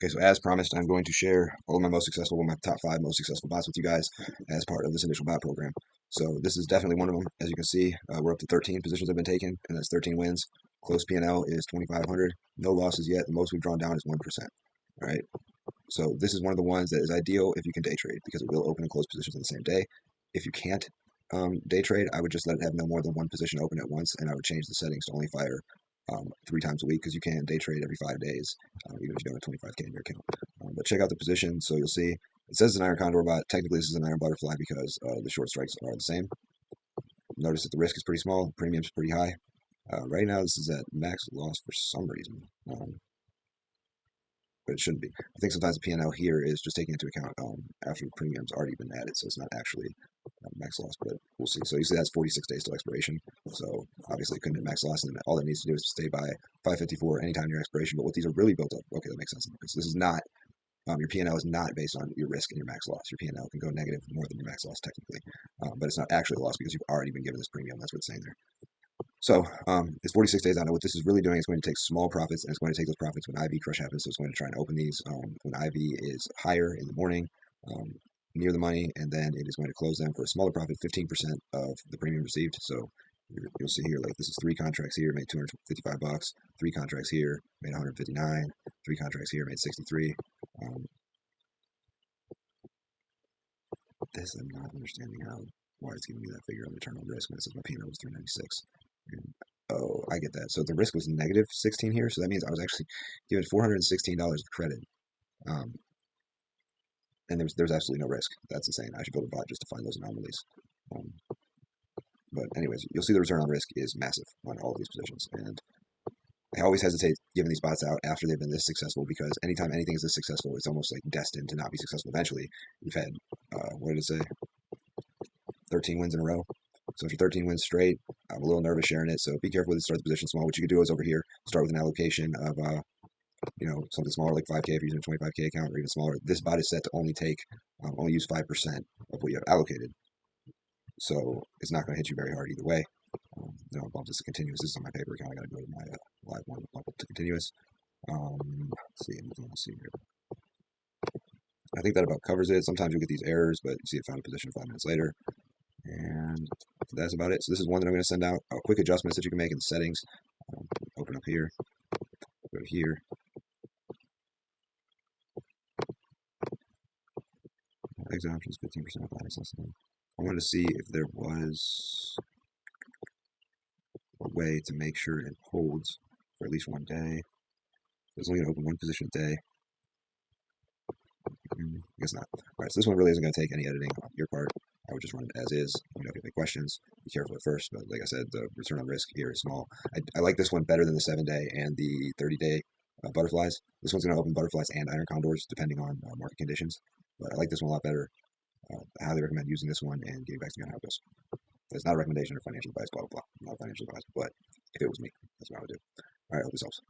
Okay, so as promised, I'm going to share all of my most successful, my top 5 most successful bots with you guys as part of this initial bot program. So this is definitely one of them. As you can see, we're up to 13 positions have been taken, and that's 13 wins. Close P&L is 2,500. No losses yet. The most we've drawn down is 1%. All right. So this is one of the ones that is ideal if you can day trade because it will open and close positions on the same day. If you can't day trade, I would just let it have no more than one position open at once, and I would change the settings to only fire 3 times a week because you can day trade every 5 days, even if you don't have 25K in your account. But check out the position, so you'll see it says an iron condor bot. Technically, this is an iron butterfly because the short strikes are the same. Notice that the risk is pretty small, the premium is pretty high. Right now, this is at max loss for some reason. But it shouldn't be. I think sometimes the P&L here is just taking into account after the premium's already been added, so it's not actually max loss, but we'll see. So you see that's 46 days till expiration, so obviously it couldn't hit max loss, and all it needs to do is stay by 554 anytime near expiration. But what these are really built up, okay, that makes sense. Because this is not, your P&L is not based on your risk and your max loss. Your P&L can go negative more than your max loss technically, but it's not actually a loss because you've already been given this premium. That's what it's saying there. So it's 46 days out. Now what this is really doing is going to take small profits, and it's going to take those profits when IV crush happens. So it's going to try and open these when IV is higher in the morning, near the money, and then it is going to close them for a smaller profit, 15% of the premium received. So you'll see here, like this is 3 contracts here, made 255 bucks. 3 contracts here, made 159. 3 contracts here, made 63. This I'm not understanding why it's giving me that figure on return on risk when it says my P&L was 396. Oh, I get that. So the risk was negative 16 here, so that means I was actually given $416 of credit. Um, and there's absolutely no risk. That's insane. I should build a bot just to find those anomalies. Um, but anyways, you'll see the return on risk is massive on all of these positions. And I always hesitate giving these bots out after they've been this successful because anytime anything is this successful, it's almost like destined to not be successful eventually. We've had, what did it say? 13 wins in a row. So after 13 wins straight, I'm a little nervous sharing it. So be careful with it. Start the position small. What you could do is over here, start with an allocation of, something smaller like 5K if you're using a 25K account or even smaller. This bot is set to only take, only use 5% of what you have allocated. So it's not going to hit you very hard either way. I'll bump this to continuous. This is on my paper account. I got to go to my live one, bump it to continuous. Let's see anything else here. I think that about covers it. Sometimes you'll get these errors, but you see it found a position 5 minutes later. And that's about it. So this is one that I'm going to send out. Quick adjustments that you can make in the settings. Open up here. Go here. Exit options 15% off access. I wanted to see if there was a way to make sure it holds for at least one day. It's only going to open one position a day. I guess not. All right, so this one really isn't going to take any editing on your part. I would just run it as is. Let me know if you have any questions. Be careful at first, but like I said, the return on risk here is small. I like this one better than the 7-day and the 30-day butterflies. This one's going to open butterflies and iron condors depending on market conditions. But I like this one a lot better. I highly recommend using this one and getting back to me on how it goes. It's not a recommendation or financial advice, blah, blah, blah. Not financial advice, but if it was me, that's what I would do. All right, I hope this helps.